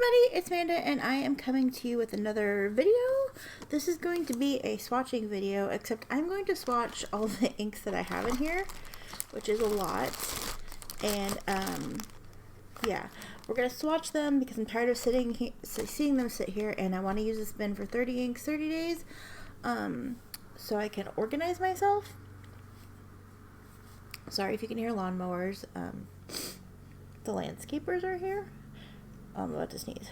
everybody, it's Amanda and I am coming to you with another video. This is going to be a swatching video, except I'm going to swatch all the inks that I have in here, which is a lot. And yeah, we're going to swatch them because I'm tired of seeing them sit here, and I want to use this bin for 30 inks, 30 days, so I can organize myself. Sorry if you can hear lawnmowers. The landscapers are here. I'm about to sneeze.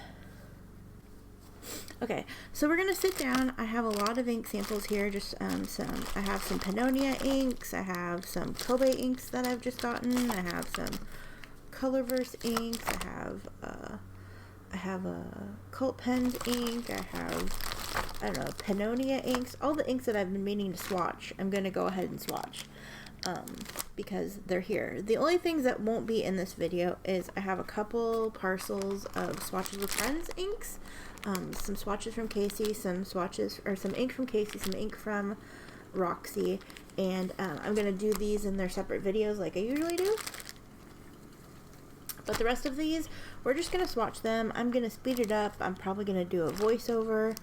Okay, so we're gonna sit down. I have a lot of ink samples here. Just I have some Pennonia inks. I have some Kobe inks that I've just gotten. I have some Colorverse inks. I have a Cult Pens ink. I don't know, Pennonia inks. All the inks that I've been meaning to swatch, I'm gonna go ahead and swatch. Because they're here. The only things that won't be in this video is I have a couple parcels of Swatches with Friends inks, some swatches from Casey, some ink from Casey, some ink from Roxy, and I'm gonna do these in their separate videos like I usually do. But the rest of these, we're just gonna swatch them. I'm gonna speed it up. I'm probably gonna do a voiceover.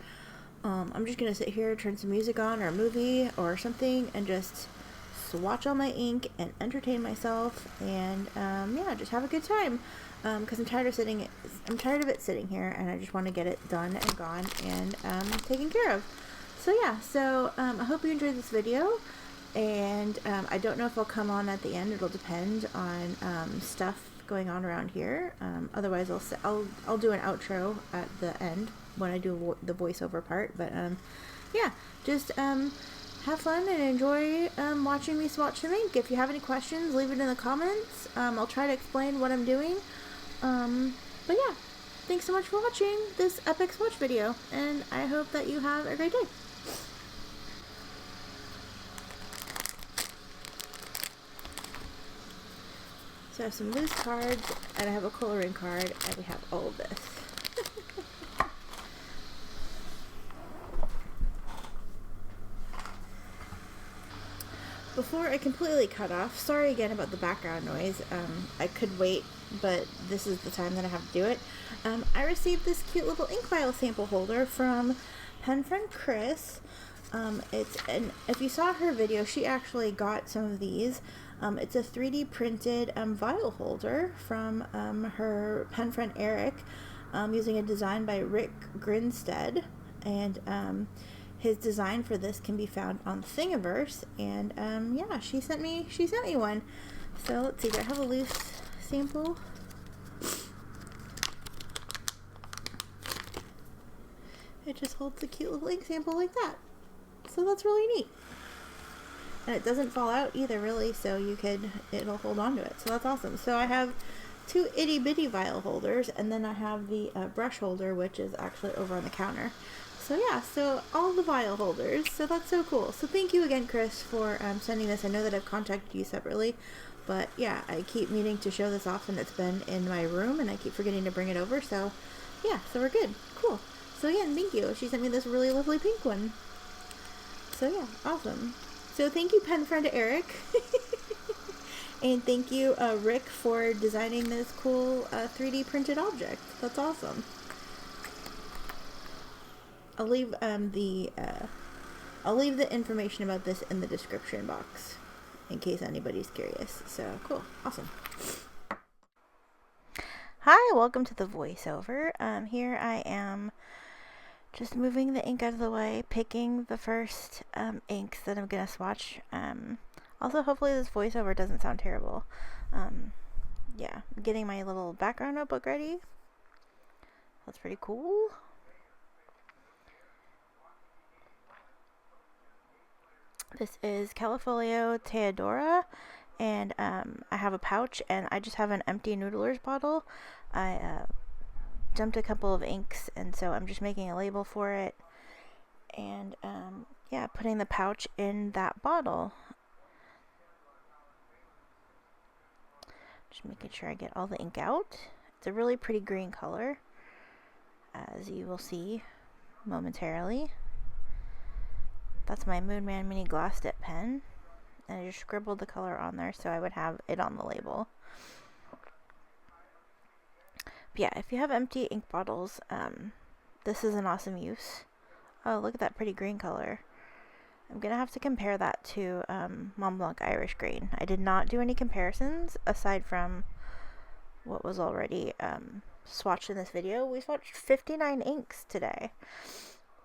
I'm just gonna sit here, turn some music on or a movie or something, and just swatch all my ink and entertain myself, and yeah, just have a good time, because I'm tired of it sitting here, and I just want to get it done and gone and taken care of. So yeah, I hope you enjoyed this video, and I don't know if I'll come on at the end. It'll depend on stuff going on around here. Otherwise I'll do an outro at the end when I do the voiceover part. But yeah, just have fun and enjoy watching me swatch some ink. If you have any questions, leave it in the comments. I'll try to explain what I'm doing. But yeah, thanks so much for watching this epic swatch video, and I hope that you have a great day. So I have some loose cards, and I have a coloring card, and we have all of this. Before I completely cut off, sorry again about the background noise. I could wait, but this is the time that I have to do it. I received this cute little ink vial sample holder from pen friend Chris. If you saw her video, she actually got some of these. It's a 3D printed vial holder from her pen friend Eric, using a design by Rick Grimstead, and his design for this can be found on Thingiverse, and yeah, she sent me one. So let's see, do I have a loose sample? It just holds a cute little ink sample like that. So that's really neat. And it doesn't fall out either, really, so it'll hold on to it. So that's awesome. So I have two itty bitty vial holders, and then I have the brush holder, which is actually over on the counter. So yeah, so all the vial holders, so that's so cool. So thank you again, Chris, for sending this. I know that I've contacted you separately, but yeah, I keep meaning to show this off, and it's been in my room, and I keep forgetting to bring it over, so yeah, so we're good. Cool. So again, thank you. She sent me this really lovely pink one. So yeah, awesome. So thank you, pen friend Eric. And thank you, Rick, for designing this cool 3D printed object. That's awesome. I'll leave the information about this in the description box in case anybody's curious. So cool, awesome. Hi, welcome to the voiceover. Here I am just moving the ink out of the way, picking the first inks that I'm gonna swatch. Also, hopefully this voiceover doesn't sound terrible. Yeah, I'm getting my little background notebook ready. That's pretty cool. This is Califolio Teodora, and I have a pouch, and I just have an empty Noodlers bottle. I dumped a couple of inks, and so I'm just making a label for it, and yeah, putting the pouch in that bottle. Just making sure I get all the ink out. It's a really pretty green color, as you will see momentarily. That's my Moonman Mini Gloss Dip pen, and I just scribbled the color on there so I would have it on the label. Yeah, if you have empty ink bottles, this is an awesome use. Oh, look at that pretty green color. I'm gonna have to compare that to Mont Blanc Irish Green. I did not do any comparisons aside from what was already swatched in this video. We swatched 59 inks today,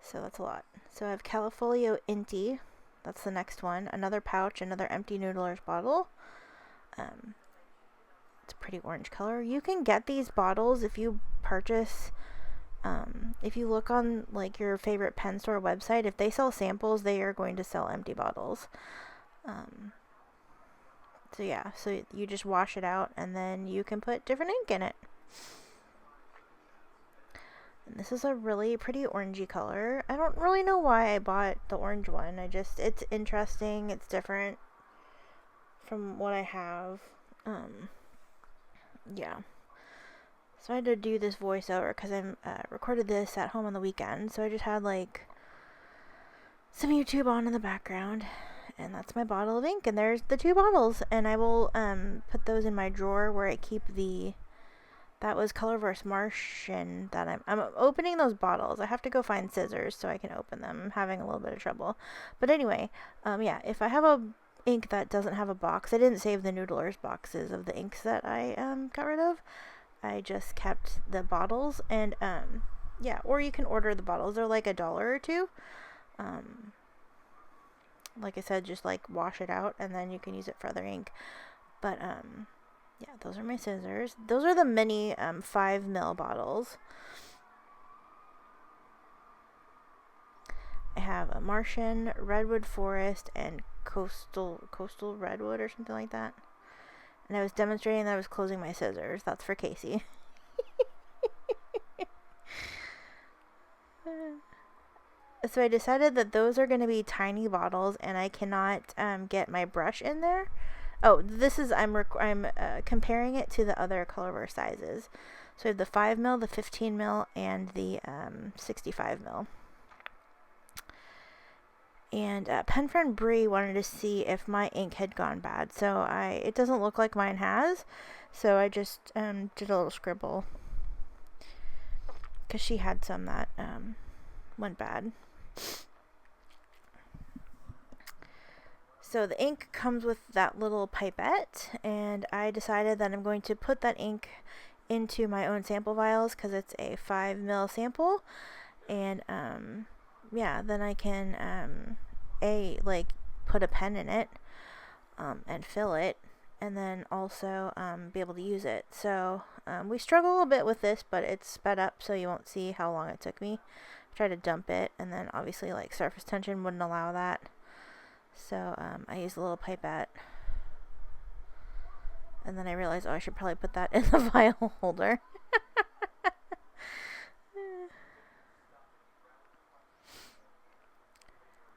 so that's a lot. So I have Califolio Inti, that's the next one. Another pouch, another empty Noodler's bottle. It's a pretty orange color. You can get these bottles if you purchase. If you look on like your favorite pen store website, if they sell samples, they are going to sell empty bottles. So yeah, so you just wash it out and then you can put different ink in it. And this is a really pretty orangey color. I don't really know why I bought the orange one. It's interesting. It's different from what I have. Yeah. So I had to do this voiceover because I recorded this at home on the weekend. So I just had like some YouTube on in the background. And that's my bottle of ink. And there's the 2 bottles. And I will put those in my drawer where I keep that was Colorverse Martian that I'm opening those bottles. I have to go find scissors so I can open them. I'm having a little bit of trouble. But anyway, yeah, if I have a ink that doesn't have a box, I didn't save the Noodler's boxes of the inks that I got rid of. I just kept the bottles, and yeah, or you can order the bottles. They're like $1 or $2. Like I said, just like wash it out and then you can use it for other ink. But yeah, those are my scissors. Those are the mini 5 ml bottles. I have a Martian, Redwood Forest, and Coastal Redwood or something like that. And I was demonstrating that I was closing my scissors. That's for Casey. So I decided that those are going to be tiny bottles, and I cannot get my brush in there. Oh, this is I'm comparing it to the other Colorverse sizes. So I have the 5 ml, the 15 ml, and the 65 ml. And Penfriend Brie wanted to see if my ink had gone bad. So it doesn't look like mine has. So I just did a little scribble. Because she had some that went bad. So the ink comes with that little pipette. And I decided that I'm going to put that ink into my own sample vials. Because it's a 5 ml sample. And yeah, then I can put a pen in it and fill it, and then also be able to use it. So we struggle a little bit with this, but it's sped up so you won't see how long it took me. Try to dump it, and then obviously like surface tension wouldn't allow that. So I use a little pipette, and then I realized, oh, I should probably put that in the vial holder.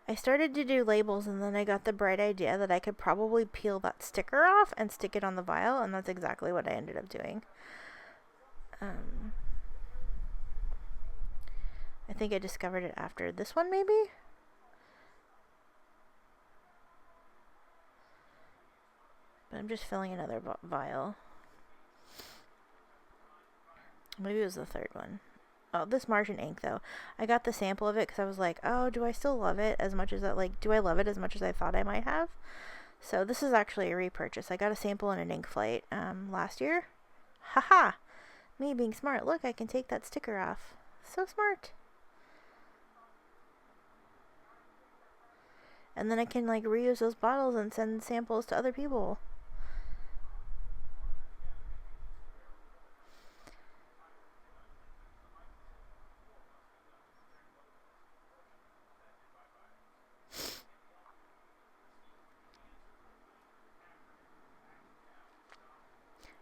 I started to do labels, and then I got the bright idea that I could probably peel that sticker off and stick it on the vial, and that's exactly what I ended up doing. I think I discovered it after this one, maybe? But I'm just filling another vial. Maybe it was the third one. Oh, this Martian ink, though. I got the sample of it because I was like, oh, do I still love it as much as do I love it as much as I thought I might have? So this is actually a repurchase. I got a sample in an ink flight last year. Haha! Me being smart. Look, I can take that sticker off. So smart. And then I can like reuse those bottles and send samples to other people.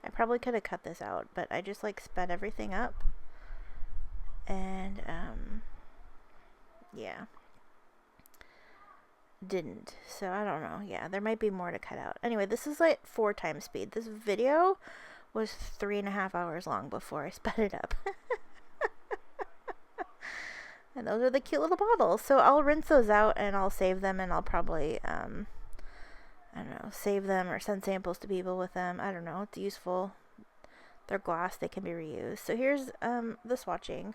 I probably could have cut this out, but I just like sped everything up. And yeah. Didn't. So I don't know. Yeah, there might be more to cut out. Anyway, this is like 4 times speed. This video was 3.5 hours long before I sped it up. And those are the cute little bottles. So I'll rinse those out and I'll save them, and I'll probably I don't know, save them or send samples to people with them. I don't know. It's useful. They're glass, they can be reused. So here's the swatching.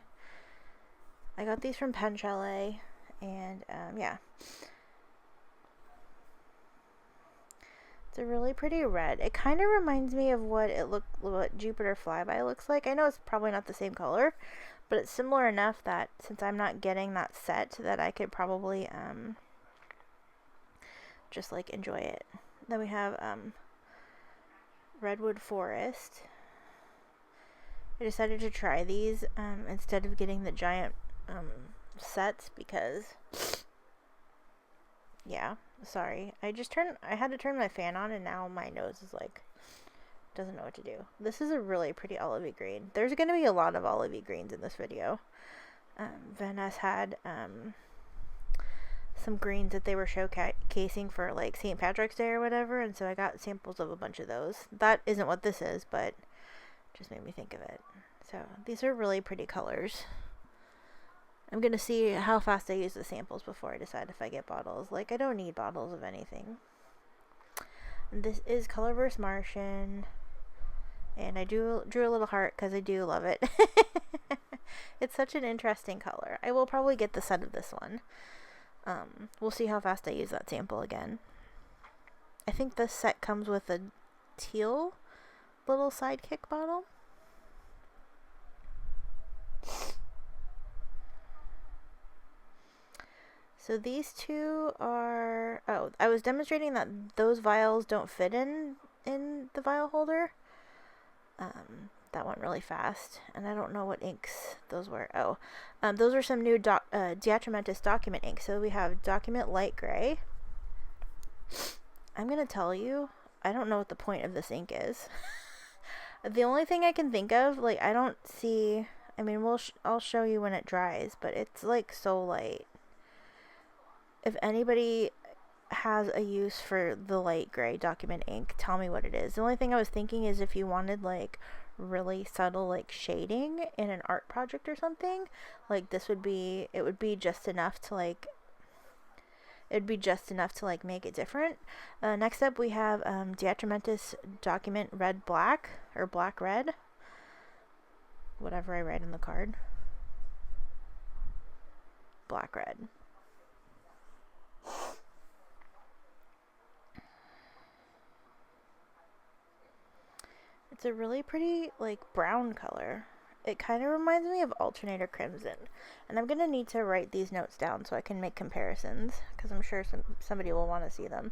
I got these from Pen Chalet, and yeah. It's a really pretty red. It kind of reminds me of what Jupiter Flyby looks like. I know it's probably not the same color, but it's similar enough that since I'm not getting that set, that I could probably just like enjoy it. Then we have Redwood Forest. I decided to try these instead of getting the giant sets because, yeah, sorry. I had to turn my fan on, and now my nose is like, doesn't know what to do. This is a really pretty olivey green. There's going to be a lot of olivey greens in this video. Van Ness had some greens that they were showcasing for like St. Patrick's Day or whatever, and so I got samples of a bunch of those. That isn't what this is, but just made me think of it. So these are really pretty colors. I'm gonna see how fast I use the samples before I decide if I get bottles. Like, I don't need bottles of anything. And this is Colorverse Martian, and I drew a little heart because I do love it. It's such an interesting color. I will probably get the set of this one. We'll see how fast I use that sample again. I think this set comes with a teal little sidekick bottle. So these two are, oh, I was demonstrating that those vials don't fit in the vial holder. That went really fast, and I don't know what inks those were. Oh, those are some new Diatramentis document inks. So we have Document Light Gray. I'm gonna tell you, I don't know what the point of this ink is. The only thing I can think of, like, I don't see, I mean, I'll show you when it dries, but it's like so light. If anybody has a use for the light gray document ink, tell me what it is. The only thing I was thinking is if you wanted like really subtle like shading in an art project or something, like this would be, it would be just enough to like, make it different. Next up we have Diatramentis Document Red Black, or Black Red, whatever I write in the card. Black Red. It's a really pretty, like, brown color. It kind of reminds me of Alternator Crimson. And I'm going to need to write these notes down so I can make comparisons, because I'm sure somebody will want to see them.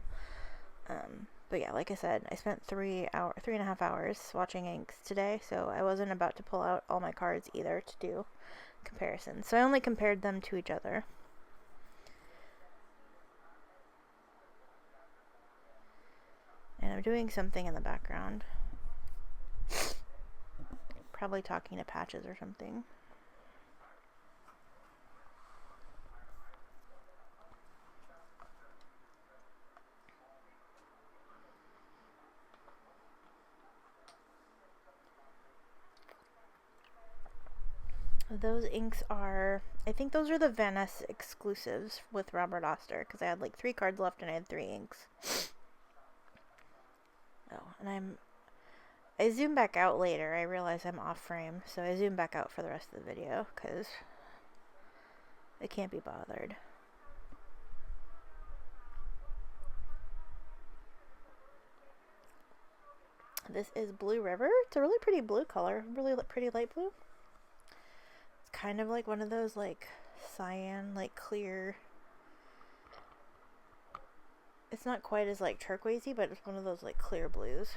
But yeah, like I said, I spent 3.5 hours swatching inks today, so I wasn't about to pull out all my cards either to do comparisons. So I only compared them to each other. And I'm doing something in the background. Probably talking to Patches or something. Those inks are, I think those are the Van Ness exclusives with Robert Oster, because I had like 3 cards left and I had 3 inks. Oh, and I zoom back out later. I realize I'm off frame, so I zoom back out for the rest of the video because I can't be bothered. This is Blue River. It's a really pretty blue color, really pretty light blue. It's kind of like one of those like cyan, like clear. It's not quite as like turquoisey, but it's one of those like clear blues.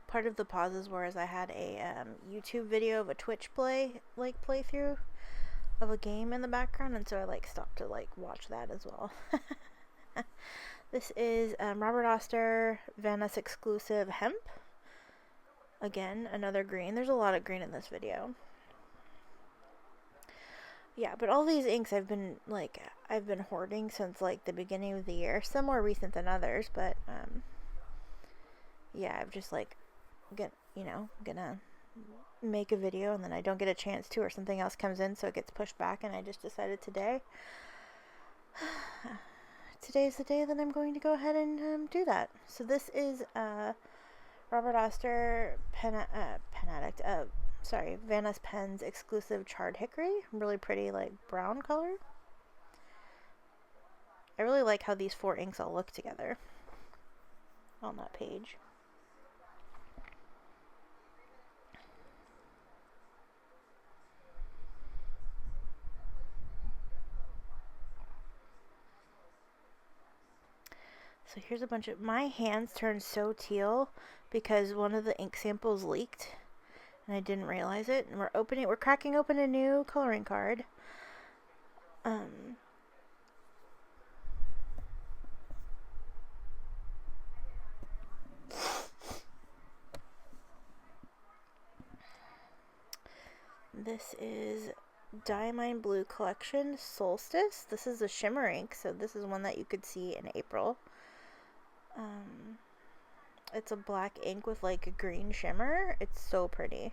Part of the pauses were as I had a YouTube video of a Twitch playthrough of a game in the background, and so I like stopped to like watch that as well. This is Robert Oster Van Ness exclusive hemp. Again, another green. There's a lot of green in this video. Yeah, but all these inks I've been hoarding since like the beginning of the year. Some more recent than others, but yeah, I've just like gonna make a video and then I don't get a chance to, or something else comes in, so it gets pushed back, and I just decided today's the day that I'm going to go ahead and do that. So this is Robert Oster Van Ness Pens exclusive charred hickory. Really pretty, like, brown color. I really like how these 4 inks all look together on that page. So here's a bunch of, my hands turned so teal because one of the ink samples leaked and I didn't realize it. And we're cracking open a new coloring card. This is Diamine Blue Collection Solstice. This is a shimmer ink, so this is one that you could see in April. It's a black ink with like a green shimmer. It's so pretty.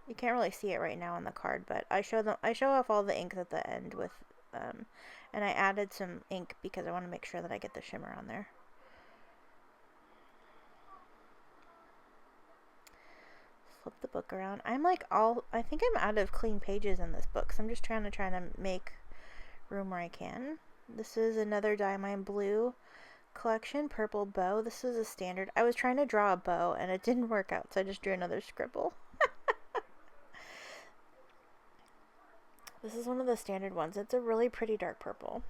You can't really see it right now on the card, but I show off all the inks at the end with and I added some ink because I want to make sure that I get the shimmer on there. Flip the book around. I think I'm out of clean pages in this book, so I'm just trying to make room where I can. This is another Diamine Blue Collection Purple Bow. This is a standard. I was trying to draw a bow and it didn't work out, so I just drew another scribble. This is one of the standard ones. It's a really pretty dark purple.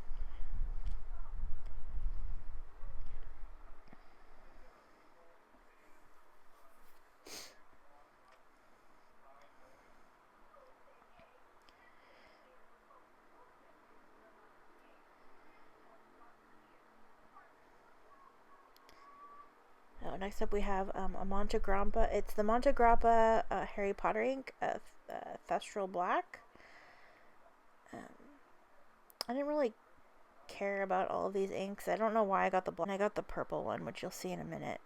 Next up we have a Monte Grappa. It's the Monte Grappa Harry Potter ink, Thestral Black. I didn't really care about all of these inks. I don't know why I got the black. I got the purple one, which you'll see in a minute.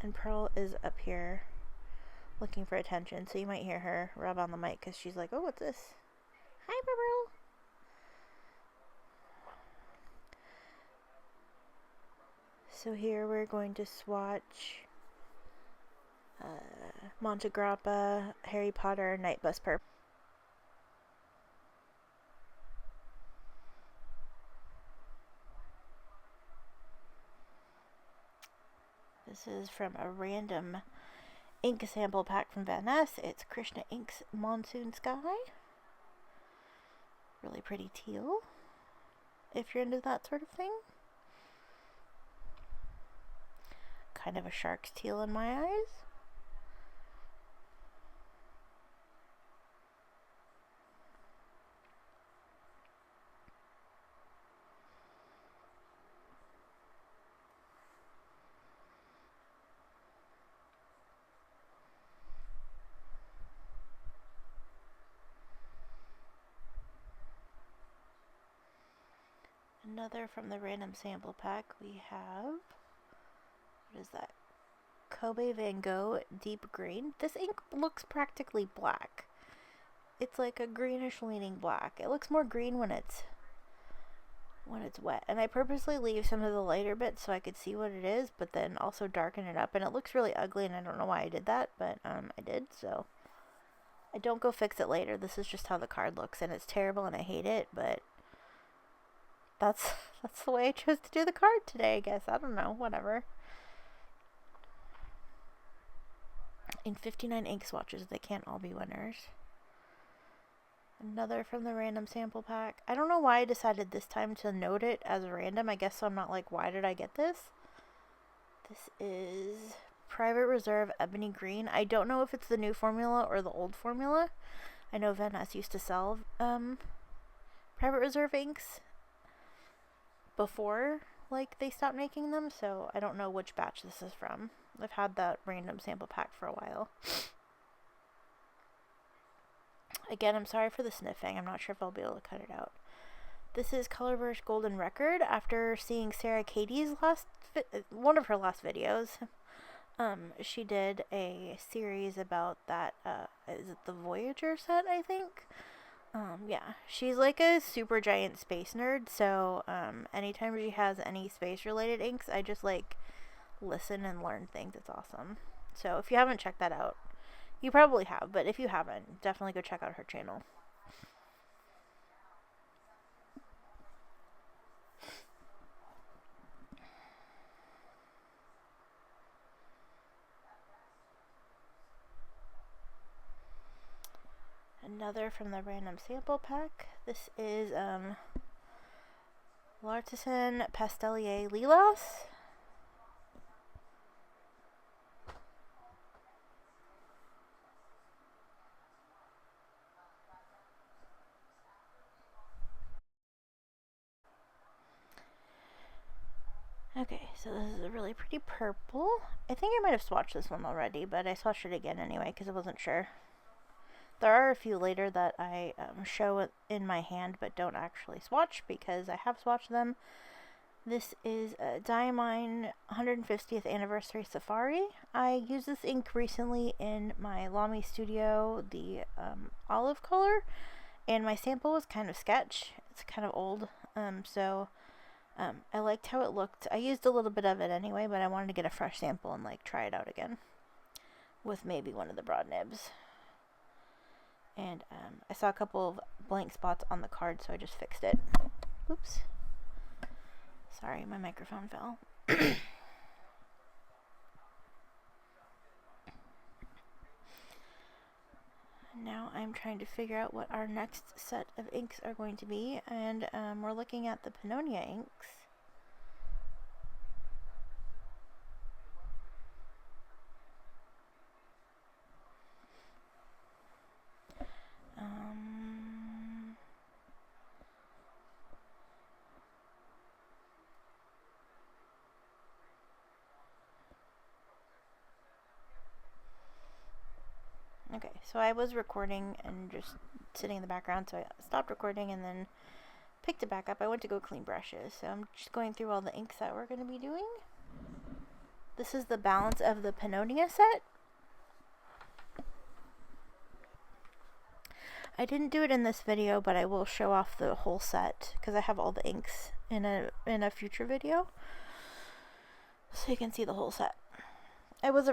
And Pearl is up here looking for attention, so you might hear her rub on the mic because she's like, oh, what's this? Hi, Pearl. So here we're going to swatch Monte Grappa Harry Potter Night Bus Purple. This is from a random ink sample pack from Van Ness. It's Krishna Ink's Monsoon Sky. Really pretty teal, if you're into that sort of thing. Kind of a shark's teal in my eyes. Another from the random sample pack we have, what is that? Kobe Van Gogh Deep Green. This ink looks practically black. It's like a greenish leaning black. It looks more green when it's wet. And I purposely leave some of the lighter bits so I could see what it is, but then also darken it up. And it looks really ugly, and I don't know why I did that, but I did, so I don't go fix it later. This is just how the card looks, and it's terrible and I hate it, but that's the way I chose to do the card today, I guess. I don't know, whatever. In 59 ink swatches, they can't all be winners. Another from the random sample pack. I don't know why I decided this time to note it as random. I guess so I'm not like, why did I get this? This is Private Reserve Ebony Green. I don't know if it's the new formula or the old formula. I know Van Ness used to sell Private Reserve inks before like they stopped making them, so I don't know which batch this is from. I've had that random sample pack for a while. Again, I'm sorry for the sniffing. I'm not sure if I'll be able to cut it out. This is Colorverse Golden Record. After seeing Sarah Katie's one of her last videos, She did a series about that, is it the Voyager set, I think? Yeah, she's like a super giant space nerd, so, anytime she has any space-related inks, I just, like, listen and learn things. It's awesome. So, if you haven't checked that out, you probably have, but if you haven't, definitely go check out her channel. Another from the random sample pack. This is L'Artisan Pastelier Lilas. Okay, so this is a really pretty purple. I think I might have swatched this one already, but I swatched it again anyway because I wasn't sure. There are a few later that I show in my hand but don't actually swatch because I have swatched them. This is a Diamine 150th Anniversary Safari. I used this ink recently in my Lamy Studio, the olive color, and my sample was kind of sketch. It's kind of old, so I liked how it looked. I used a little bit of it anyway, but I wanted to get a fresh sample and like try it out again with maybe one of the broad nibs. And I saw a couple of blank spots on the card, so I just fixed it. Oops. Sorry, my microphone fell. Now I'm trying to figure out what our next set of inks are going to be, and we're looking at the Pennonia inks. Okay, so I was recording and just sitting in the background, so I stopped recording and then picked it back up. I went to go clean brushes, so I'm just going through all the inks that we're going to be doing. This is the balance of the Pennonia set. I didn't do it in this video, but I will show off the whole set because I have all the inks in a future video, so you can see the whole set. I was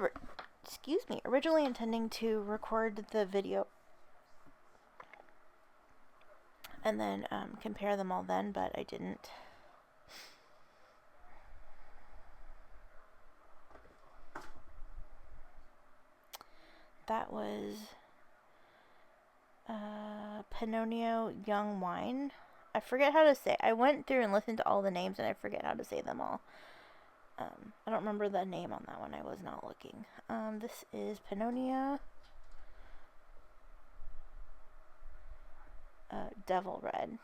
originally intending to record the video and then compare them all then, but I didn't. That was Pennonia Young Wine. I forget how to say. I went through and listened to all the names and I forget how to say them all. I don't remember the name on that one. I was not looking. This is Pennonia Devil Red.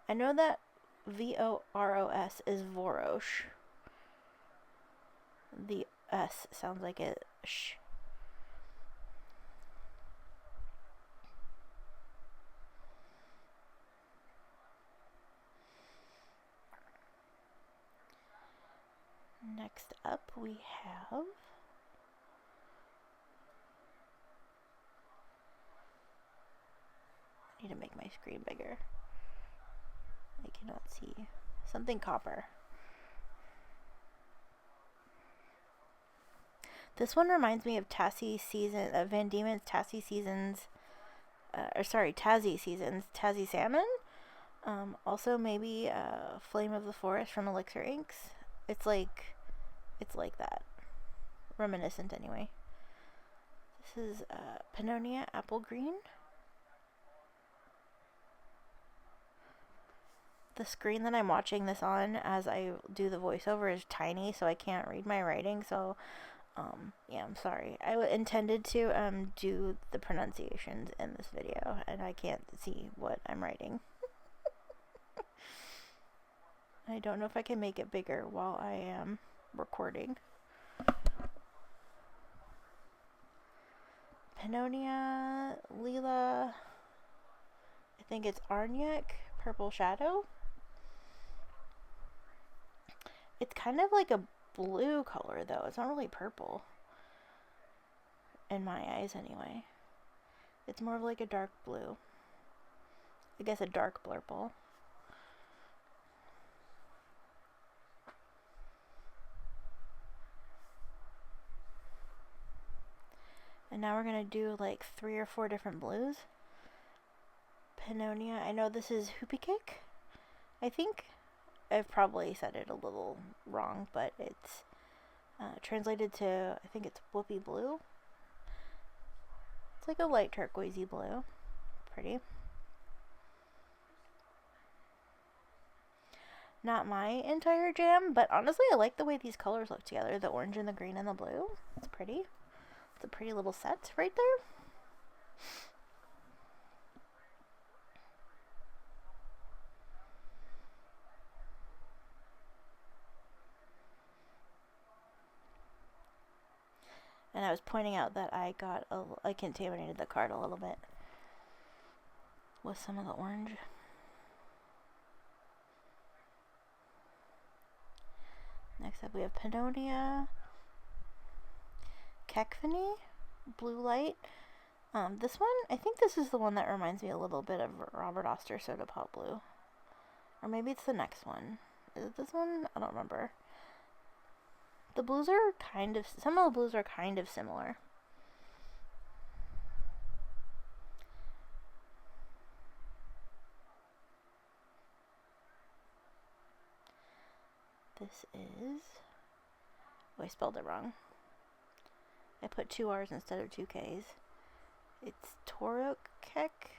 I know that Voros is Vorosh. The S sounds like a sh. Next up we have I need to make my screen bigger. I cannot see. Something copper. This one reminds me of Tassie season, Van Diemen's Tassie seasons, Tassie seasons, Tassie Salmon. Also maybe Flame of the Forest from Elixir Inks. It's like that. Reminiscent anyway. This is Pennonia Apple Green. The screen that I'm watching this on as I do the voiceover is tiny, so I can't read my writing, so yeah, I'm sorry. I intended to do the pronunciations in this video, and I can't see what I'm writing. I don't know if I can make it bigger while I am recording. Pennonia Lila, I think it's Arniac Purple Shadow. It's kind of like a blue color, though. It's not really purple. In my eyes, anyway. It's more of like a dark blue. I guess a dark blurple. And now we're going to do like 3 or 4 different blues. Pennonia. I know this is Hoopy Cake, I think. I've probably said it a little wrong, but it's translated to, I think it's Whoopie Blue. It's like a light turquoisey blue. Pretty. Not my entire jam, but honestly I like the way these colors look together. The orange and the green and the blue. It's pretty. It's a pretty little set right there. And I was pointing out that I contaminated the card a little bit with some of the orange. Next up we have Pennonia, Cacophony, Blue Light. This one, I think this is the one that reminds me a little bit of Robert Oster Soda Pop Blue. Or maybe it's the next one. Is it this one? I don't remember. The blues are some of the blues are kind of similar. This is... Oh, I spelled it wrong. I put 2 R's instead of 2 K's. It's Torokek,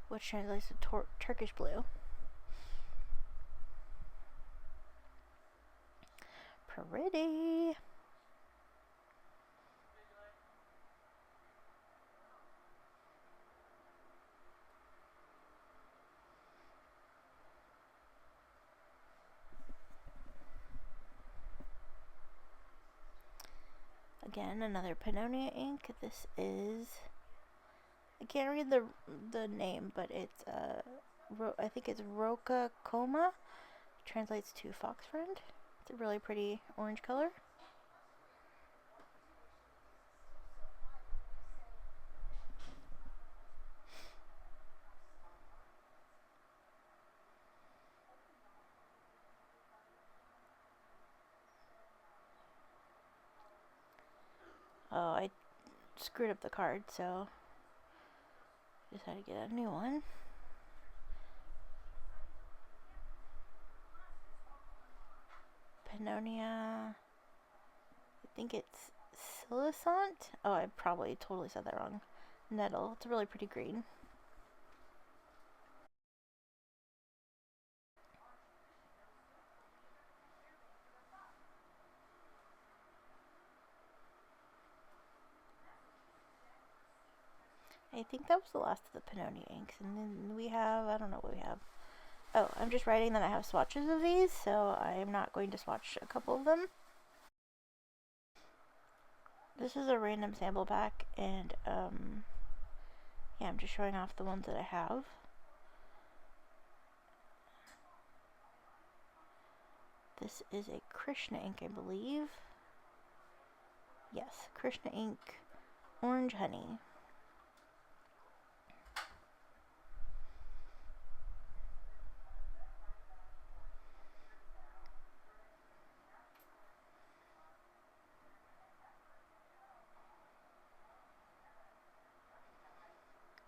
which translates to Turkish blue. Pretty. Again, another Pennonia ink. This is... I can't read the name, but it's I think it's Roca Coma. Translates to Fox Friend. It's a really pretty orange color. Oh, I screwed up the card, so just had to get a new one. Pennonia, I think it's Silicant. Oh, I probably totally said that wrong. Nettle. It's a really pretty green. I think that was the last of the Pennonia inks, and then we have, I don't know what we have. Oh, I'm just writing that I have swatches of these, so I'm not going to swatch a couple of them. This is a random sample pack, and yeah, I'm just showing off the ones that I have. This is a Krishna ink, I believe. Yes, Krishna ink, Orange Honey.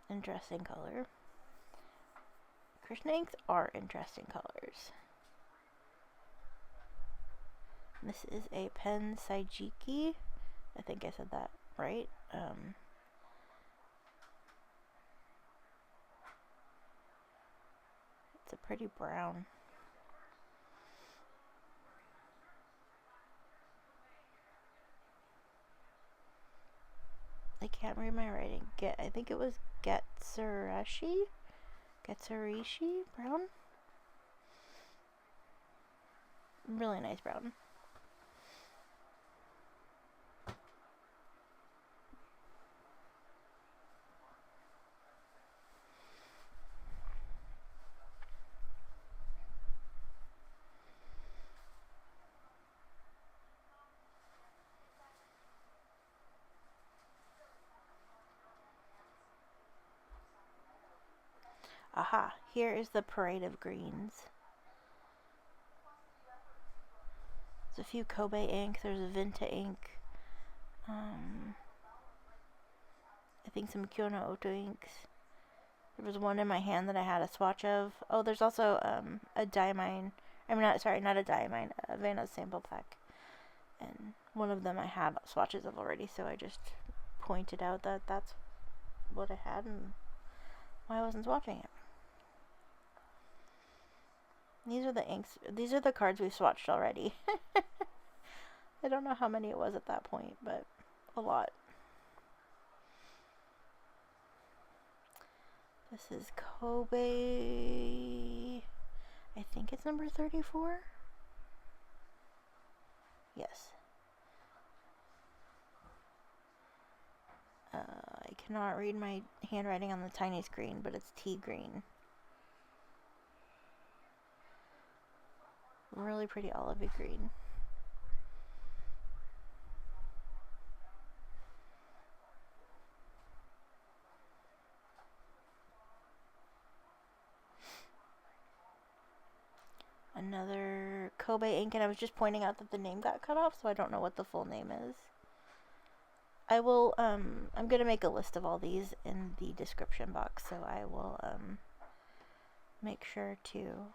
Interesting color. Krishna inks are interesting colors. This is a Pen Saijiki. I think I said that right. It's a pretty brown. I can't read my writing. I think it was Getsurishi brown. Really nice brown. Aha, here is the parade of greens. There's a few Kobe ink, there's a Vinta ink, I think some Kyono Oto inks. There was one in my hand that I had a swatch of. Oh, there's also a diamine, not a diamine, a Vanna sample pack. And one of them I had swatches of already, so I just pointed out that that's what I had and why I wasn't swatching it. These are the inks. These are the cards we've swatched already. I don't know how many it was at that point, but a lot. This is Kobe. I think it's number 34. Yes. I cannot read my handwriting on the tiny screen, but it's tea green. Really pretty olivey green. Another Kobe ink, and I was just pointing out that the name got cut off, so I don't know what the full name is. I will, I'm going to make a list of all these in the description box, so I will make sure to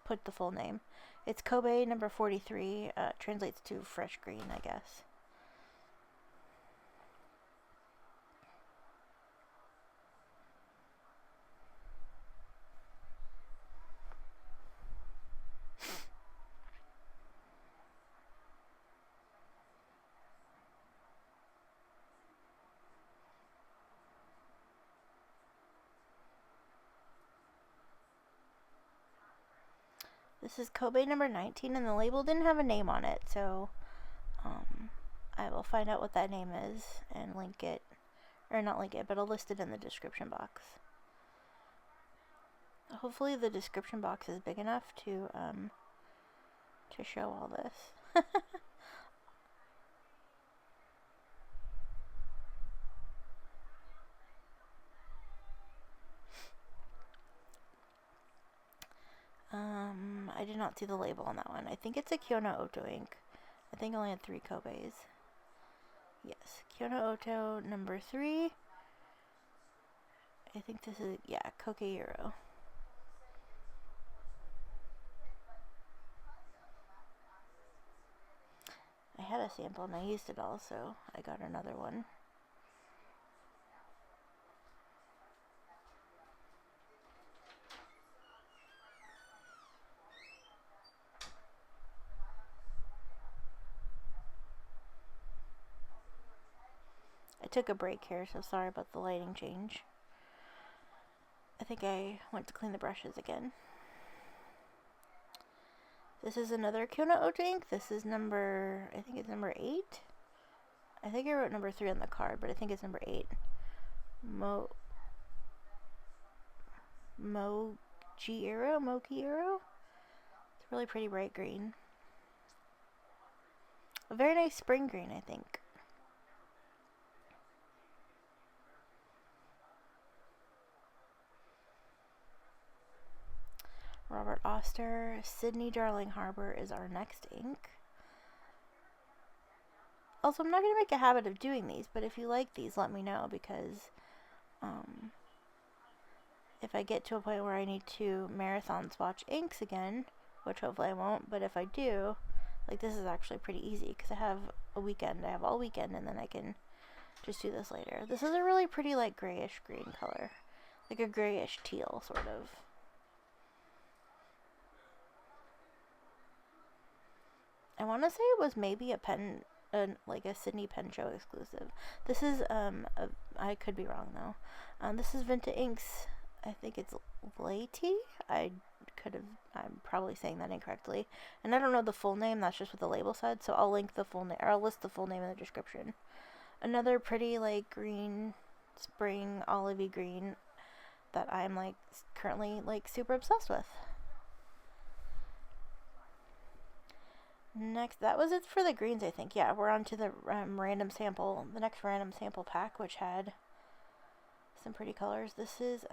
put the full name. It's Kobe number 43, translates to fresh green, I guess. This is Kobe number 19, and the label didn't have a name on it, so I will find out what that name is and link it, or not link it, but I'll list it in the description box. Hopefully the description box is big enough to show all this. I did not see the label on that one. I think it's a Kyono Oto ink. I think I only had 3 Kobes. Yes, Kyono Oto number 3. I think this is, yeah, Kokeyuro. I had a sample and I used it all, so I got another one. I took a break here, so sorry about the lighting change. I think I went to clean the brushes again. This is another Kyono Oto ink. This is number, I think it's number 8. I think I wrote number 3 on the card, but I think it's number 8. Mokiiro? It's a really pretty bright green. A very nice spring green, I think. Robert Oster, Sydney Darling Harbor is our next ink. Also, I'm not going to make a habit of doing these, but if you like these, let me know, because if I get to a point where I need to marathon swatch inks again, which hopefully I won't, but if I do, like, this is actually pretty easy, because I have a weekend. I have all weekend, and then I can just do this later. This is a really pretty, like, grayish green color. Like a grayish teal, sort of. I want to say it was maybe like a Sydney Pen Show exclusive. This is, I could be wrong though. This is Vinta Inks. I think it's Lati. I'm probably saying that incorrectly. And I don't know the full name, that's just what the label said, so I'll link the full name, or I'll list the full name in the description. Another pretty, like, green, spring, olivey green that I'm, like, currently, like, super obsessed with. Next, that was it for the greens, I think. Yeah, we're on to the the next random sample pack, which had some pretty colors. This is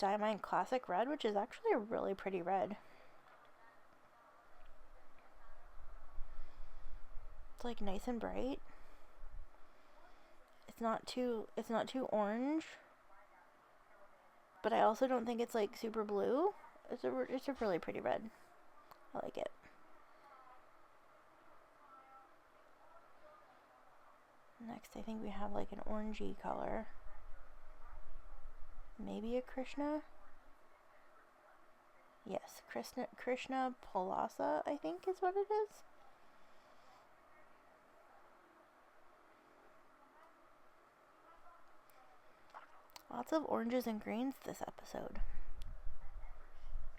Diamond Classic Red, which is actually a really pretty red. It's like nice and bright. It's not too orange, but I also don't think it's like super blue. It's a really pretty red. I like it. Next, I think we have like an orangey color. Maybe a Krishna? Yes, Krishna Palasa, I think is what it is. Lots of oranges and greens this episode.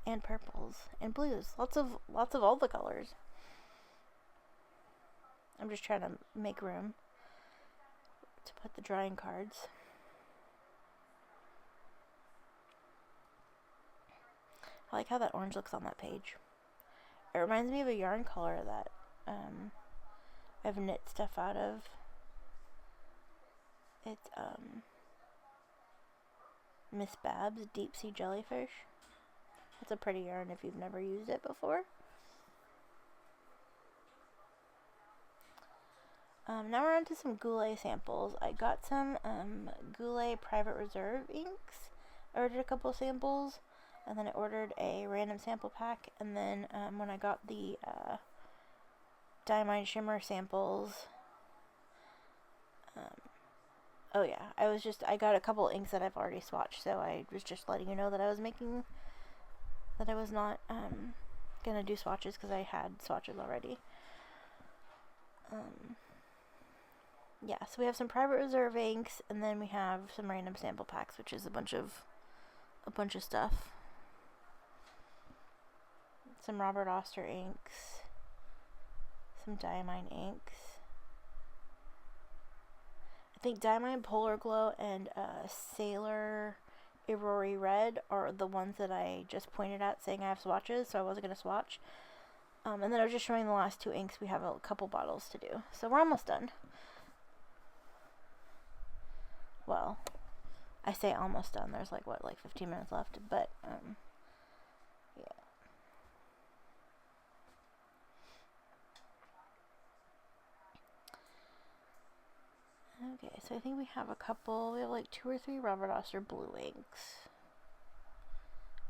And purples and blues. Lots of all the colors. I'm just trying to make room to put the drawing cards. I like how that orange looks on that page. It reminds me of a yarn color that I've knit stuff out of. It's Miss Babs Deep Sea Jellyfish. It's a pretty yarn if you've never used it before. Now we're on to some Goulet samples. I got some Goulet Private Reserve inks. I ordered a couple samples, and then I ordered a random sample pack, and then when I got the Diamond Shimmer samples, oh yeah, I got a couple inks that I've already swatched, so I was just letting you know that I was not gonna do swatches because I had swatches already. Yeah, so we have some Private Reserve inks, and then we have some random sample packs, which is a bunch of stuff. Some Robert Oster inks, some Diamine inks. I think Diamine Polar Glow and Sailor Aurora Red are the ones that I just pointed at saying I have swatches, so I wasn't going to swatch. And then I was just showing the last two inks. We have a couple bottles to do. So we're almost done. Well, I say almost done. There's like 15 minutes left, but yeah. Okay, so I think we have like 2 or 3 Robert Oster blue inks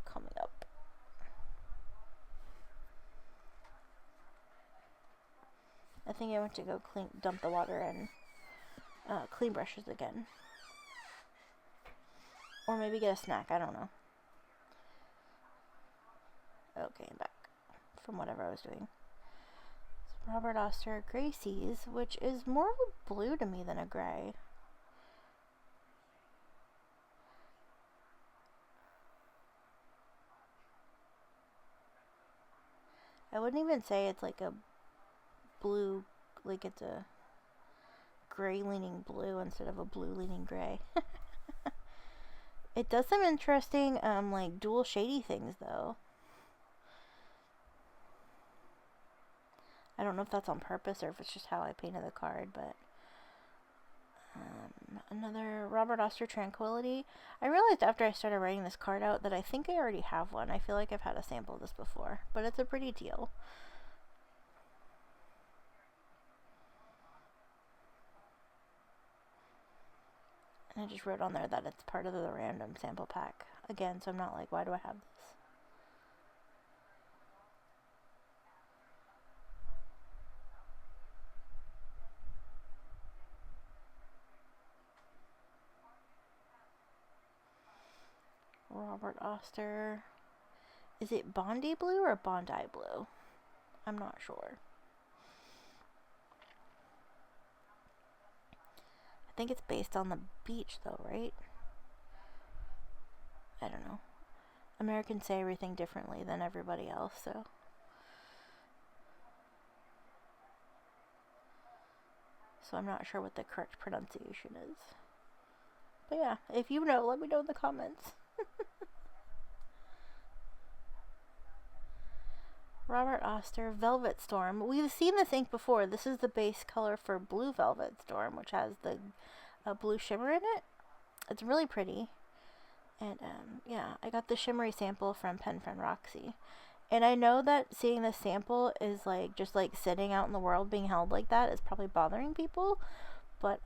coming up. I think I went to go dump the water and clean brushes again. Or maybe get a snack, I don't know. Okay, I'm back from whatever I was doing. So Robert Oster Gracie's, which is more of a blue to me than a gray. I wouldn't even say it's like a blue, like it's a gray leaning blue instead of a blue leaning gray. It does some interesting, like dual shady things though. I don't know if that's on purpose or if it's just how I painted the card, but another Robert Oster Tranquility. I realized after I started writing this card out that I think I already have one. I feel like I've had a sample of this before, but it's a pretty deal. And I just wrote on there that it's part of the random sample pack. Again, so I'm not like, why do I have this? Robert Oster. Is it Bondi Blue or Bondi Blue? I'm not sure. I think it's based on the beach though, right? I don't know. Americans say everything differently than everybody else, so. So I'm not sure what the correct pronunciation is. But yeah, if you know, let me know in the comments. Robert Oster Velvet Storm. We've seen this ink before. This is the base color for Blue Velvet Storm, which has the blue shimmer in it. It's really pretty. And yeah, I got the shimmery sample from Pen Friend Roxy. And I know that seeing the sample is like just like sitting out in the world being held like that is probably bothering people. But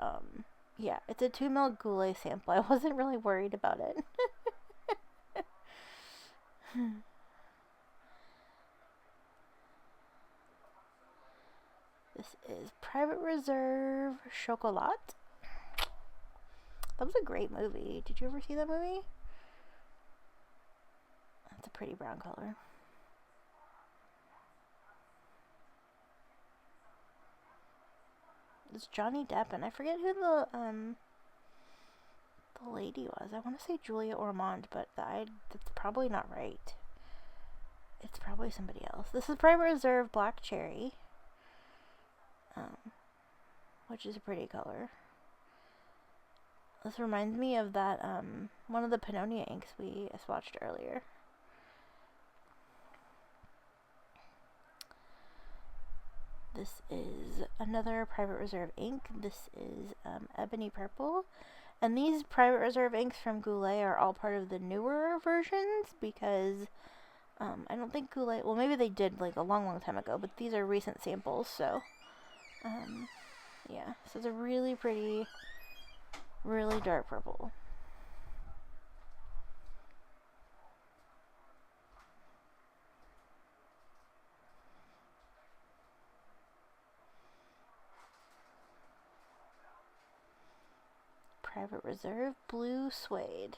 yeah, it's a 2 ml Goulet sample. I wasn't really worried about it. This is Private Reserve Chocolat. That was a great movie. Did you ever see that movie? That's a pretty brown color. It's Johnny Depp, and I forget who the lady was. I want to say Julia Ormond, but that's probably not right. It's probably somebody else. This is Private Reserve Black Cherry, which is a pretty color. This reminds me of that one of the Pennonia inks we swatched earlier. This is another Private Reserve ink. This is Ebony Purple. And these Private Reserve inks from Goulet are all part of the newer versions because I don't think Goulet, well maybe they did like a long time ago, but these are recent samples, so yeah. So it's a really pretty, really dark purple. Private Reserve Blue Suede.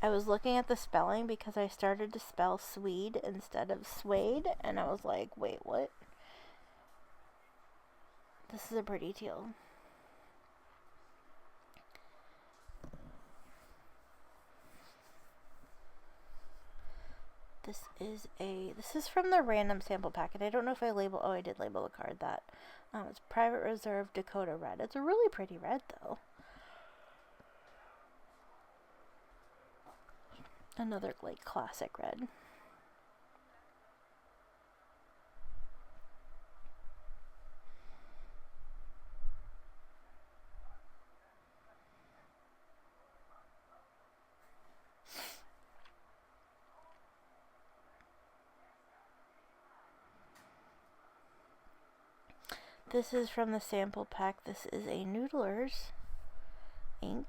I was looking at the spelling because I started to spell Swede instead of suede, and I was like, wait, what? This is a pretty teal. This is from the random sample packet. I don't know if I did label the card that. It's Private Reserve Dakota Red. It's a really pretty red, though. Another, like, classic red. This is from the sample pack. This is a Noodler's ink.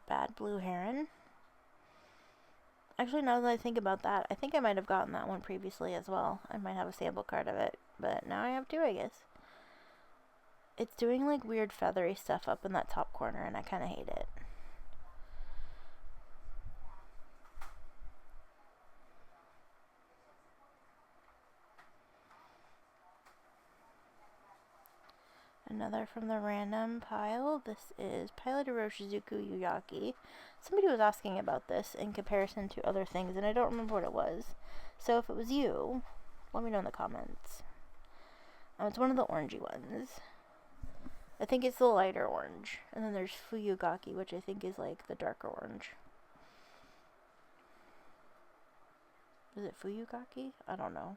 Bad Blue Heron. Actually, now that I think about that, I think I might have gotten that one previously as well. I might have a sample card of it, but now I have two, I guess. It's doing like weird feathery stuff up in that top corner, and I kind of hate it. Another from the random pile. This is Pilot Hiroshizuku Yuyaki. Somebody was asking about this in comparison to other things, and I don't remember what it was. So if it was you, let me know in the comments. It's one of the orangey ones. I think it's the lighter orange. And then there's Fuyugaki, which I think is like the darker orange. Is it Fuyugaki? I don't know.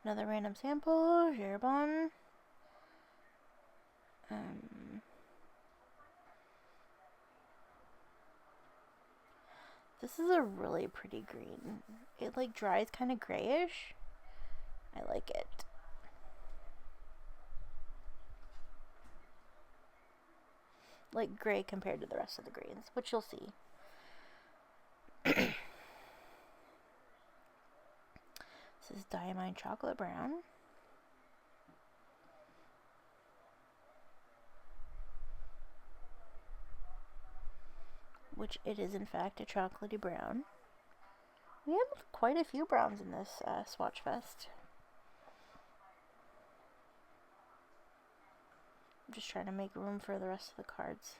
Another random sample, Jerbon. This is a really pretty green. It like dries kind of grayish. I like it. Like gray compared to the rest of the greens, which you'll see. This is Diamine Chocolate Brown. Which it is in fact a chocolatey brown. We have quite a few browns in this SWATCHFEST. I'm just trying to make room for the rest of the cards.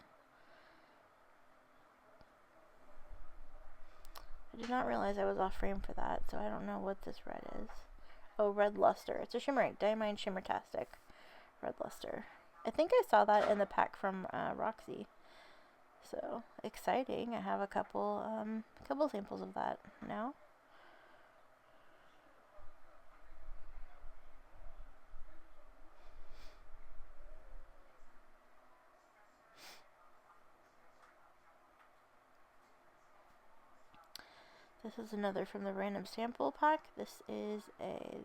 I did not realize I was off frame for that, so I don't know what this red is. Oh, Red Luster. It's a shimmer ink. Diamine Shimmertastic Red Luster. I think I saw that in the pack from Roxy. So exciting. I have a couple samples of that now. This is another from the random sample pack. This is a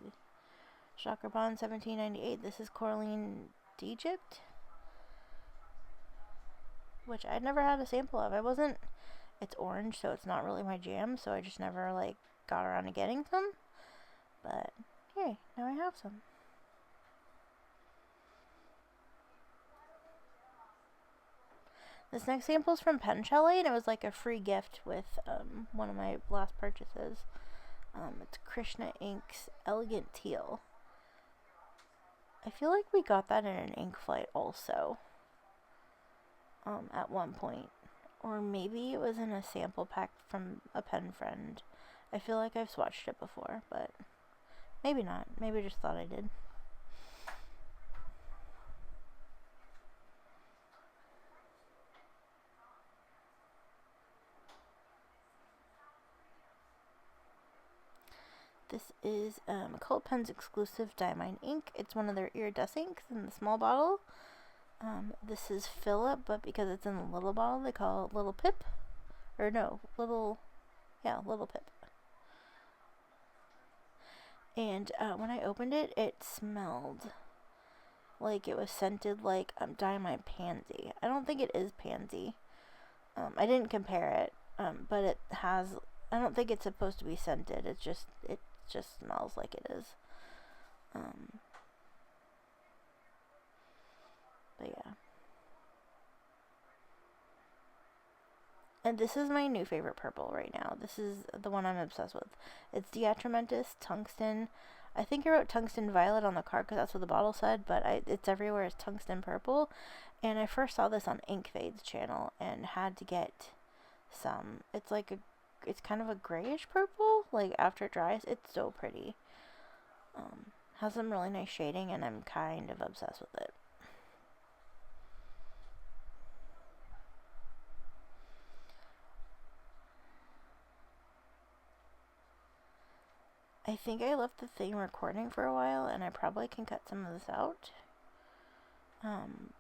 Shocker Bond 1798. This is Coraline d'Egypte, which I'd never had a sample of. It's orange, so it's not really my jam, so I just never, like, got around to getting some. But, yay, now I have some. This next sample is from Pennonia, and it was like a free gift with one of my last purchases. It's Krishna Ink's Elegant Teal. I feel like we got that in an ink flight also at one point. Or maybe it was in a sample pack from a pen friend. I feel like I've swatched it before, but maybe not. Maybe I just thought I did. This is Cult Pen's exclusive Diamine ink. It's one of their iridescent inks in the small bottle. This is Philip, but because it's in the little bottle, they call it Little Pip. Or no, Little Pip. And when I opened it, it smelled like it was scented like Diamine Pansy. I don't think it is Pansy. I didn't compare it, but it has. I don't think it's supposed to be scented. It just smells like it is. But yeah. And this is my new favorite purple right now. This is the one I'm obsessed with. It's Diatramentus Tungsten. I think I wrote Tungsten Violet on the card because that's what the bottle said, but it's everywhere as Tungsten Purple. And I first saw this on Ink Fade's channel and had to get some. It's like it's kind of a grayish purple, like after it dries. It's so pretty. Has some really nice shading, and I'm kind of obsessed with it. I think I left the thing recording for a while, and I probably can cut some of this out.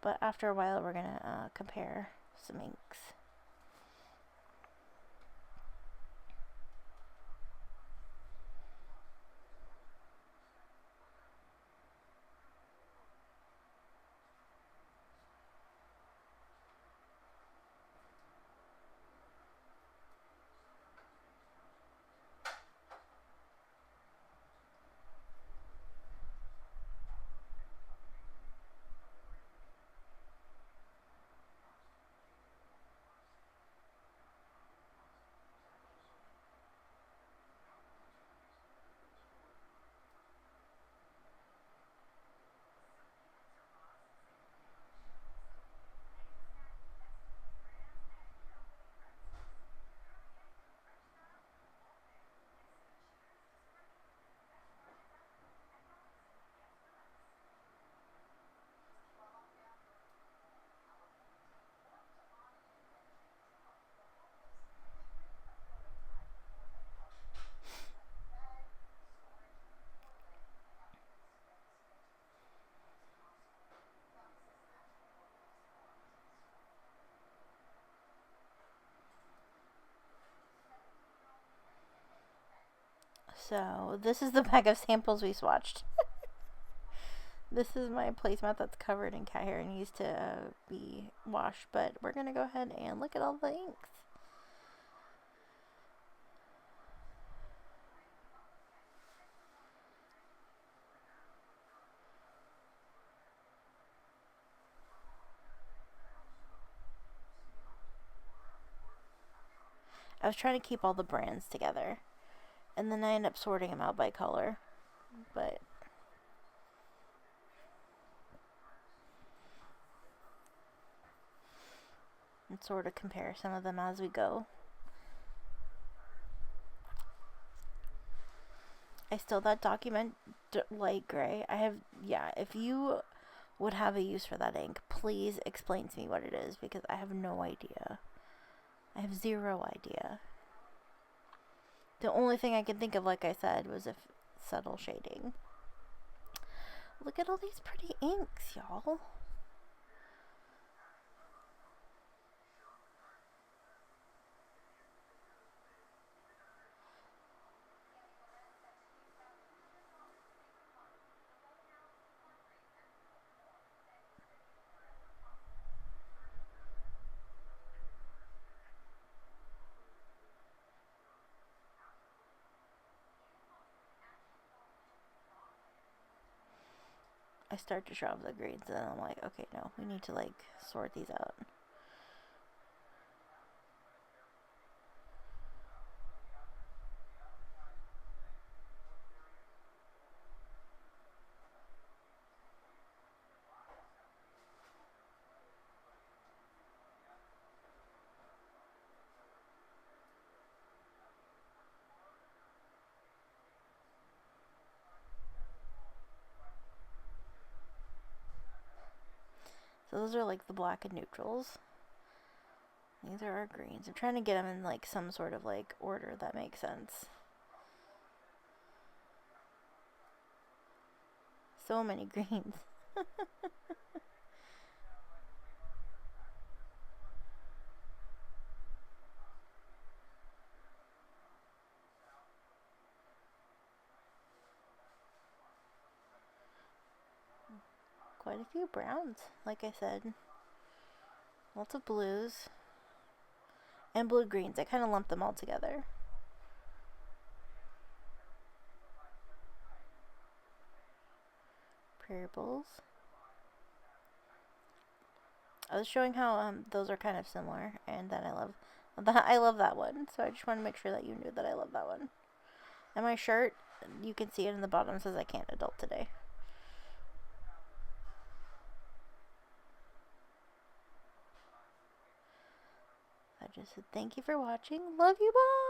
But after a while, we're gonna compare some inks. So this is the bag of samples we swatched. This is my placemat that's covered in cat hair and needs to be washed, but we're gonna go ahead and look at all the inks. I was trying to keep all the brands together, and then I end up sorting them out by color, but and sort of compare some of them as we go. I still that document light gray. If you would have a use for that ink, please explain to me what it is, because I have no idea. I have zero idea. The only thing I can think of, like I said, was if subtle shading. Look at all these pretty inks, y'all. I start to show off the greens, and then I'm like, okay, no, we need to, like, sort these out. So those are like the black and neutrals. These are our greens. I'm trying to get them in like some sort of like order that makes sense. So many greens. Quite a few browns, like I said. Lots of blues. And blue-greens. I kind of lumped them all together. Purples. I was showing how those are kind of similar, and then I love that one. So I just want to make sure that you knew that I love that one. And my shirt, you can see it in the bottom, says I can't adult today. I just said thank you for watching. Love you, bye!